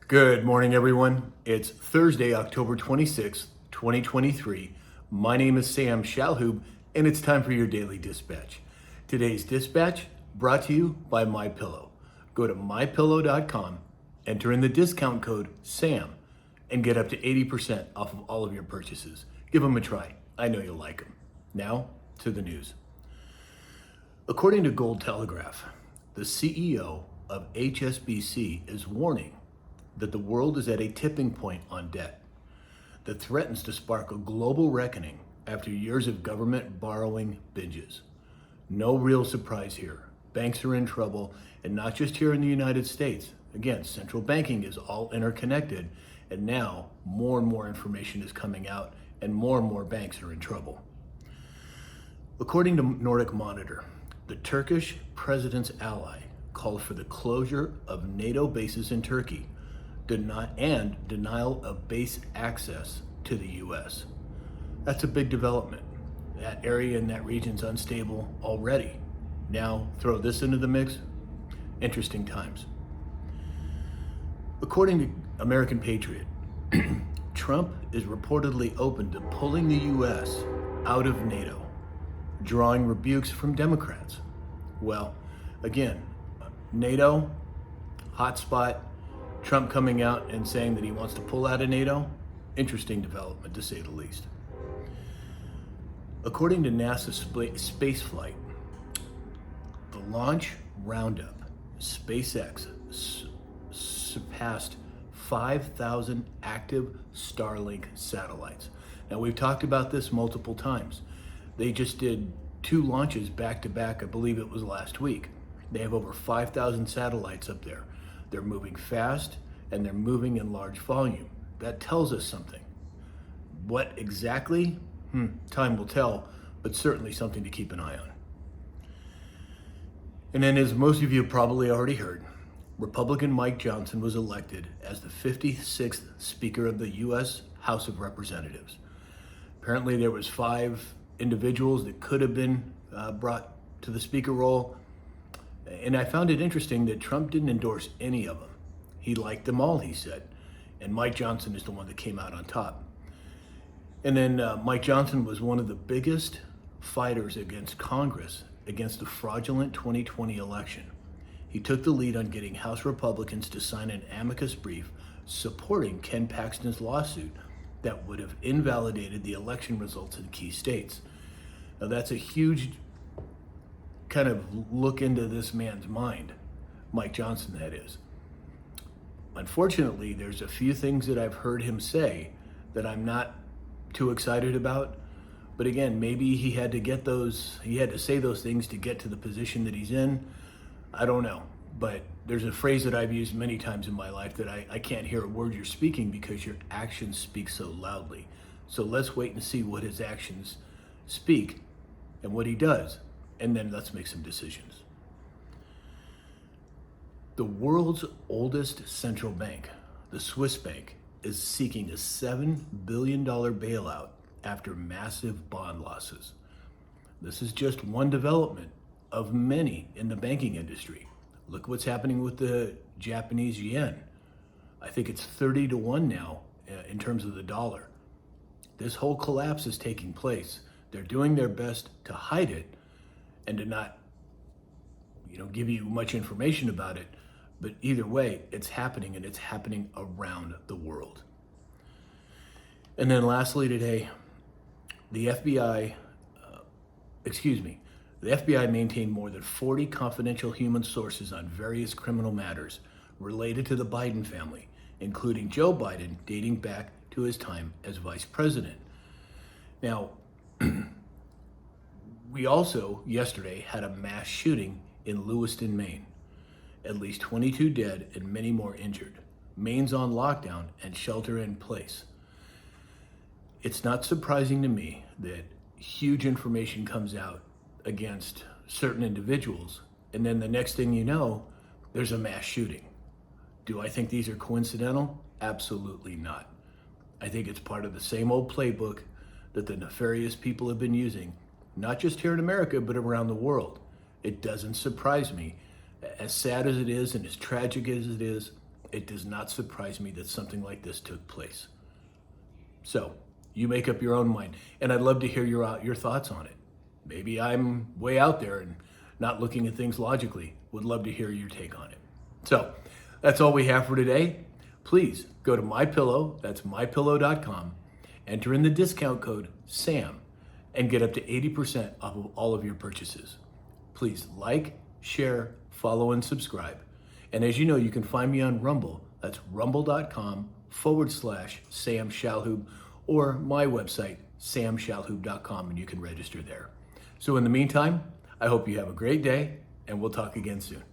Good morning, everyone. It's Thursday, October 26th, 2023. My name is Sam Shalhoub, and it's time for your daily dispatch. Today's dispatch brought to you by MyPillow. Go to mypillow.com, enter in the discount code SAM, and get up to 80% off of all of your purchases. Give them a try. I know you'll like them. Now, to the news. According to Gold Telegraph, the CEO of HSBC is warning that the world is at a tipping point on debt that threatens to spark a global reckoning after years of government borrowing binges. No real surprise here. Banks are in trouble, and not just here in the United States. Again, central banking is all interconnected, and now more and more information is coming out, and more banks are in trouble. According to Nordic Monitor, the Turkish president's ally called for the closure of NATO bases in Turkey and denial of base access to the U.S. That's a big development. That area and that region's unstable already. Now throw this into the mix. Interesting times. According to American Patriot, Trump is reportedly open to pulling the U.S. out of NATO, drawing rebukes from Democrats. Well, again, NATO, hotspot, Trump coming out and saying that he wants to pull out of NATO, interesting development to say the least. According to NASA spaceflight, the launch roundup, SpaceX surpassed 5,000 active Starlink satellites. Now, we've talked about this multiple times. They just did 2 launches back to back, I believe it was last week. They have over 5,000 satellites up there. They're moving fast and they're moving in large volume. That tells us something. What exactly? Time will tell, but certainly something to keep an eye on. And then, as most of you probably already heard, Republican Mike Johnson was elected as the 56th Speaker of the U.S. House of Representatives. Apparently there was 5 individuals that could have been brought to the Speaker role. And I found it interesting that Trump didn't endorse any of them. He liked them all, he said. And Mike Johnson is the one that came out on top. And then Mike Johnson was one of the biggest fighters against Congress against the fraudulent 2020 election. He took the lead on getting House Republicans to sign an amicus brief supporting Ken Paxton's lawsuit that would have invalidated the election results in key states. Now, that's a huge kind of look into this man's mind, Mike Johnson, that is. Unfortunately, there's a few things that I've heard him say that I'm not too excited about. But again, maybe he had to say those things to get to the position that he's in. I don't know. But there's a phrase that I've used many times in my life that I can't hear a word you're speaking because your actions speak so loudly. So let's wait and see what his actions speak and what he does. And then let's make some decisions. The world's oldest central bank, the Swiss bank, is seeking a $7 billion bailout after massive bond losses. This is just one development of many in the banking industry. Look what's happening with the Japanese yen. I think it's 30 to 1 now in terms of the dollar. This whole collapse is taking place. They're doing their best to hide it and to not, give you much information about it. But either way, it's happening, and it's happening around the world. And then lastly today, the FBI maintained more than 40 confidential human sources on various criminal matters related to the Biden family, including Joe Biden dating back to his time as vice president. Now, we also yesterday had a mass shooting in Lewiston, Maine. At least 22 dead and many more injured. Maine's on lockdown and shelter in place. It's not surprising to me that huge information comes out against certain individuals, and then the next thing you know, there's a mass shooting. Do I think these are coincidental? Absolutely not. I think it's part of the same old playbook that the nefarious people have been using, not just here in America, but around the world. It doesn't surprise me. As sad as it is and as tragic as it is, it does not surprise me that something like this took place. So you make up your own mind, and I'd love to hear your thoughts on it. Maybe I'm way out there and not looking at things logically. Would love to hear your take on it. So that's all we have for today. Please go to MyPillow, that's mypillow.com, enter in the discount code SAM, and get up to 80% off of all of your purchases. Please like, share, follow, and subscribe. And as you know, you can find me on Rumble. That's rumble.com/Sam Shalhoub, or my website, samshalhoub.com, and you can register there. So in the meantime, I hope you have a great day, and we'll talk again soon.